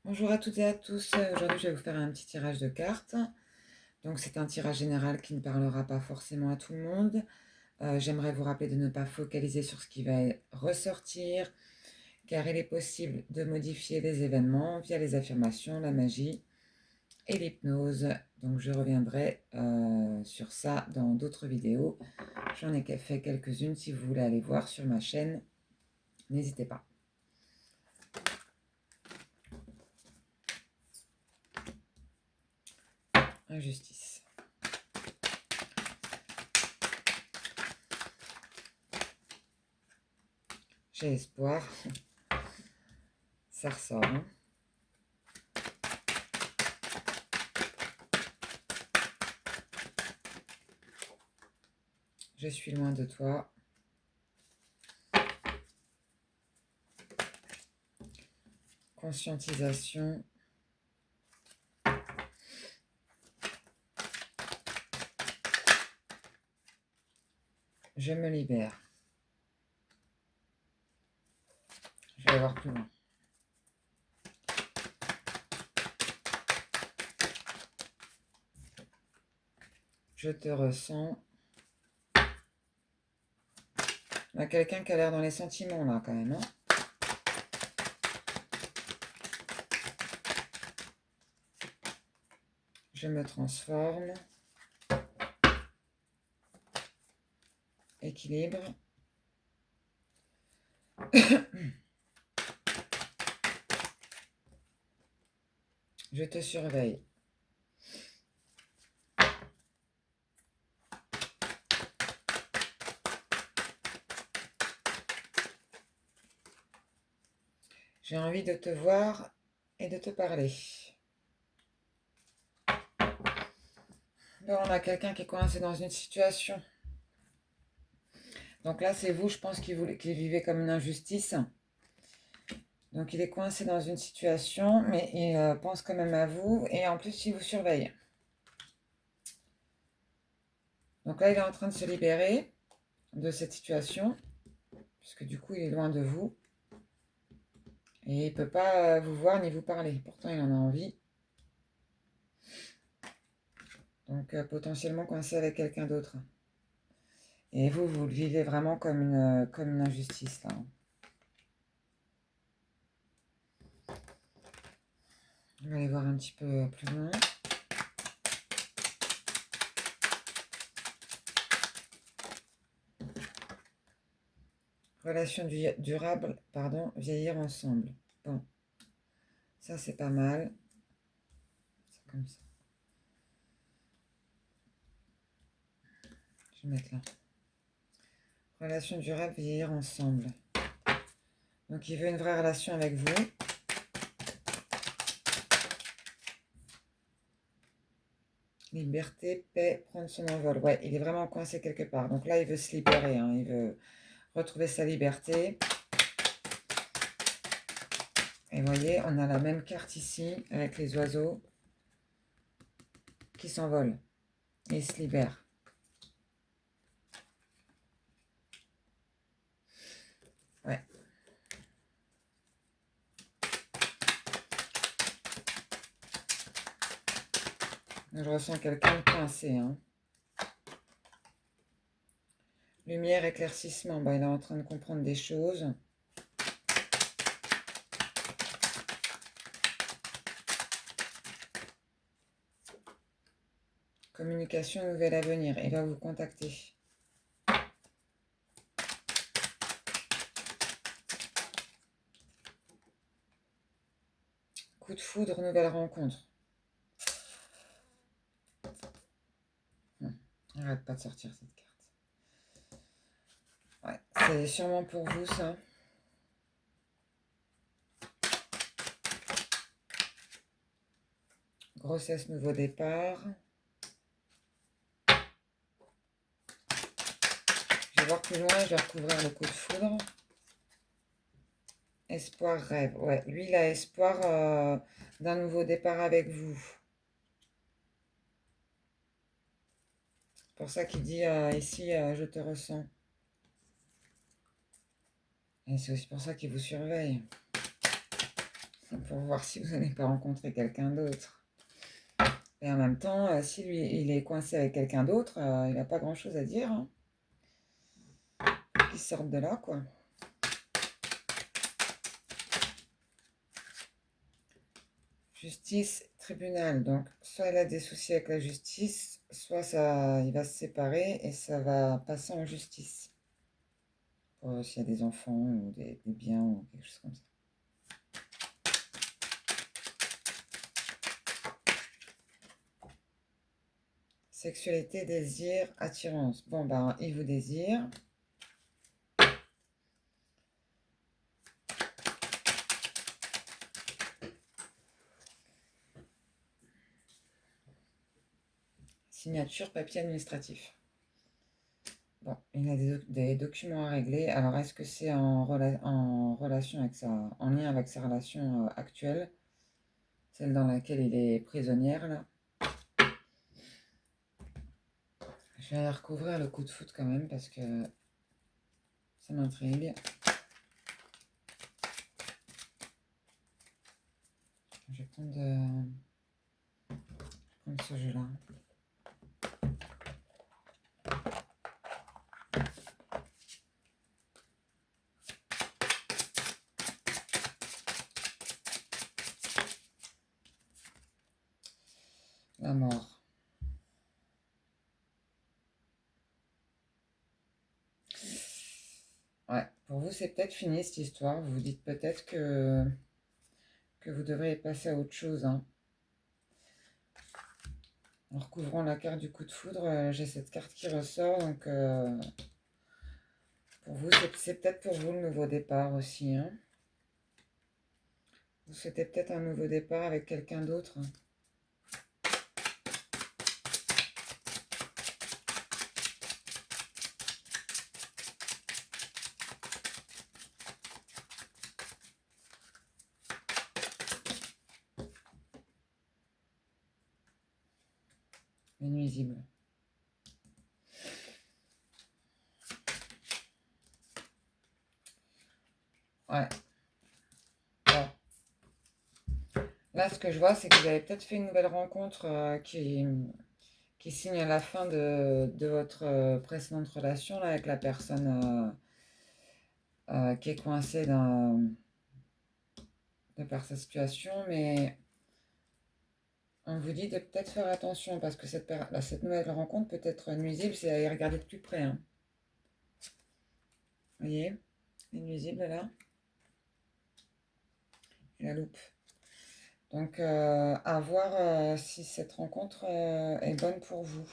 Bonjour à toutes et à tous. Aujourd'hui, je vais vous faire un petit tirage de cartes. Donc, c'est un tirage général qui ne parlera pas forcément à tout le monde. J'aimerais vous rappeler de ne pas focaliser sur ce qui va ressortir, car il est possible de modifier les événements via les affirmations, la magie et l'hypnose. Donc, je reviendrai sur ça dans d'autres vidéos. J'en ai fait quelques-unes. Si vous voulez aller voir sur ma chaîne, n'hésitez pas. Injustice. J'ai espoir. Ça ressort, hein. Je suis loin de toi. Conscientisation. Je me libère. Je vais voir plus loin. Je te ressens. On a quelqu'un qui a l'air dans les sentiments là quand même, hein. Je me transforme. Équilibre. Je te surveille. J'ai envie de te voir et de te parler. Bon, on a quelqu'un qui est coincé dans une situation. Donc là, c'est vous, je pense, qui vivez comme une injustice. Donc il est coincé dans une situation, mais il pense quand même à vous. Et en plus, il vous surveille. Donc là, il est en train de se libérer de cette situation, puisque du coup, il est loin de vous. Et il ne peut pas vous voir ni vous parler. Pourtant, il en a envie. Donc, potentiellement coincé avec quelqu'un d'autre. Et vous, vous le vivez vraiment comme une injustice, là. On va aller voir un petit peu plus loin. Relation durable, pardon, vieillir ensemble. Bon, ça c'est pas mal. C'est comme ça. Je vais mettre là. Relation durable, vieillir ensemble. Donc il veut une vraie relation avec vous. Liberté, paix, prendre son envol. Ouais, il est vraiment coincé quelque part. Donc là, il veut se libérer, hein. Il veut retrouver sa liberté. Et vous voyez, on a la même carte ici, avec les oiseaux qui s'envolent. Et ils se libèrent. Ouais. Je ressens quelqu'un de coincé, hein. Lumière, éclaircissement. Bah, il est en train de comprendre des choses. Communication, nouvel avenir. Il va vous contacter. Coup de foudre, nouvelle rencontre. Arrête pas de sortir cette carte. Ouais, c'est sûrement pour vous, ça. Grossesse, nouveau départ. Je vais voir plus loin, je vais recouvrir le coup de foudre. Espoir, rêve. Ouais, lui, il a espoir d'un nouveau départ avec vous. C'est pour ça qu'il dit ici, je te ressens. Et c'est aussi pour ça qu'il vous surveille. pour voir si vous n'allez pas rencontrer quelqu'un d'autre. Et en même temps, si lui, il est coincé avec quelqu'un d'autre, il n'a pas grand-chose à dire, hein. Qu'il sorte de là, quoi. Justice, tribunal. Donc, soit il a des soucis avec la justice, soit il va se séparer et ça va passer en justice. S'il y a des enfants ou des biens ou quelque chose comme ça. Sexualité, désir, attirance. Bon, ben, il vous désire. Signature, papier administratif. Bon, il a des documents à régler. Alors, est-ce que c'est en relation avec en lien avec sa relation actuelle, celle dans laquelle il est prisonnière, là? Je vais recouvrir le coup de foot quand même parce que ça m'intrigue. Je vais prendre ce jeu-là. La mort. Ouais, pour vous, c'est peut-être fini cette histoire. Vous vous dites peut-être que vous devriez passer à autre chose, hein. En recouvrant la carte du coup de foudre, j'ai cette carte qui ressort. Donc, pour vous, c'est peut-être pour vous le nouveau départ aussi, hein. Vous souhaitez peut-être un nouveau départ avec quelqu'un d'autre. Les nuisibles. Ouais. Bon. Là, ce que je vois, c'est que vous avez peut-être fait une nouvelle rencontre qui signe à la fin de votre précédente relation là, avec la personne qui est coincée de par sa situation, mais on vous dit de peut-être faire attention parce que cette nouvelle rencontre peut être nuisible, c'est à y regarder de plus près, hein. Vous voyez, les nuisibles là, et la loupe. Donc, à voir si cette rencontre est bonne pour vous.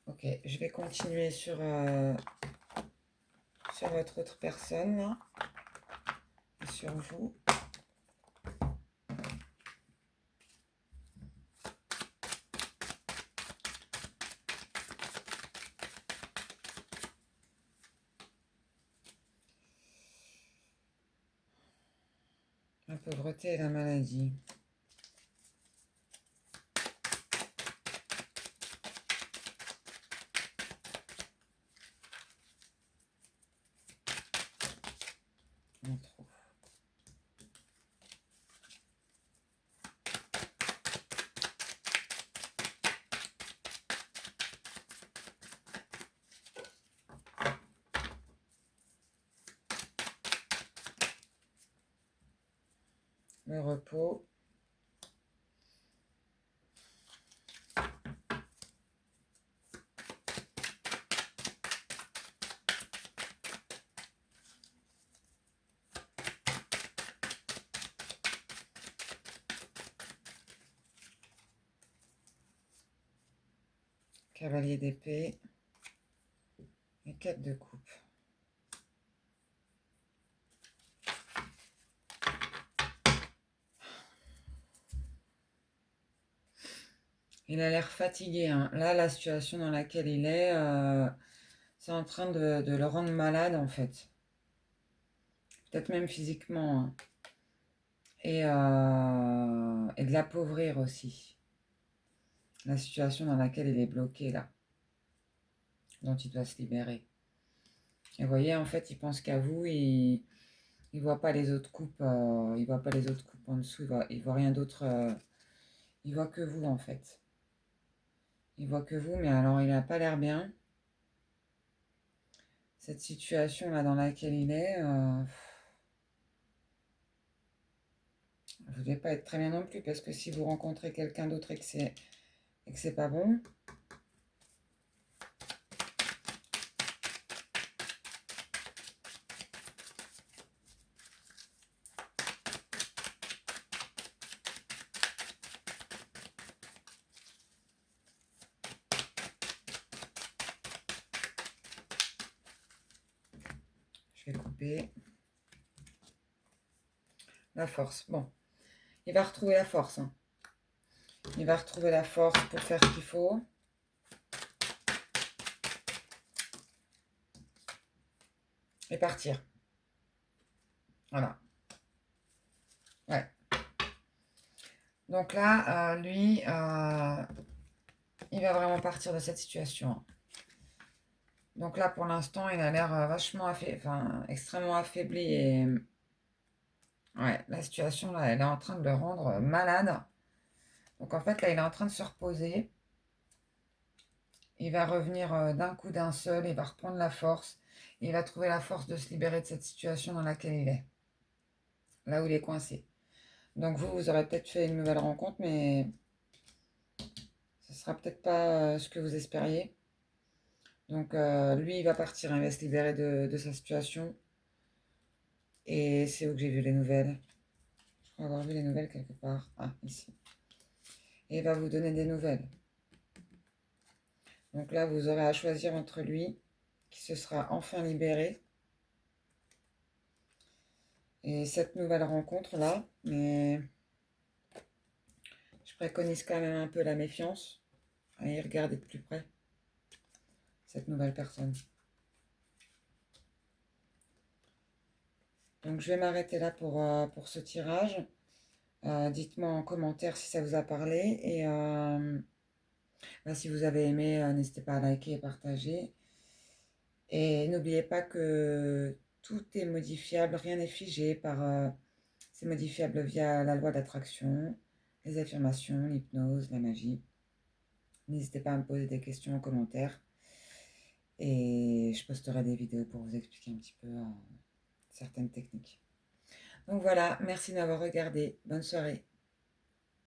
Ok, je vais continuer sur votre autre personne là, et sur vous. La pauvreté et la maladie. Non trop. Le repos. Cavalier d'épée. Et 4 de coupe. Il a l'air fatigué, hein. Là, la situation dans laquelle il est, c'est en train de le rendre malade, en fait. Peut-être même physiquement, hein. Et de l'appauvrir aussi. La situation dans laquelle il est bloqué, là. Dont il doit se libérer. Et vous voyez, en fait, il pense qu'à vous, il voit pas les autres coupes, il voit pas les autres coupes en dessous, il voit rien d'autre, il voit que vous, en fait. Il voit que vous, mais alors il n'a pas l'air bien. Cette situation-là dans laquelle il est, vous ne devez pas être très bien non plus, parce que si vous rencontrez quelqu'un d'autre et que c'est pas bon, je vais couper la force. Bon, il va retrouver la force, hein. Il va retrouver la force pour faire ce qu'il faut. Et partir. Voilà. Ouais. Donc là, lui, il va vraiment partir de cette situation. Donc là, pour l'instant, il a l'air vachement enfin, extrêmement affaibli. Et ouais, la situation, là, elle est en train de le rendre malade. Donc en fait, là, il est en train de se reposer. Il va revenir d'un coup d'un seul, il va reprendre la force. Il va trouver la force de se libérer de cette situation dans laquelle il est. Là où il est coincé. Donc vous aurez peut-être fait une nouvelle rencontre, mais ce sera peut-être pas ce que vous espériez. Donc lui, il va partir, hein, il va se libérer de sa situation. Et c'est où que j'ai vu les nouvelles? Je crois avoir vu les nouvelles quelque part. Ah, ici. Et il va vous donner des nouvelles. Donc là, vous aurez à choisir entre lui, qui se sera enfin libéré, et cette nouvelle rencontre-là. Mais je préconise quand même un peu la méfiance, à y regarder de plus près, cette nouvelle personne. Donc je vais m'arrêter là pour ce tirage. Dites-moi en commentaire si ça vous a parlé. Et si vous avez aimé, n'hésitez pas à liker et partager. Et n'oubliez pas que tout est modifiable, rien n'est figé c'est modifiable via la loi d'attraction, les affirmations, l'hypnose, la magie. N'hésitez pas à me poser des questions en commentaire. Et je posterai des vidéos pour vous expliquer un petit peu certaines techniques. Donc voilà, merci de m'avoir regardé. Bonne soirée.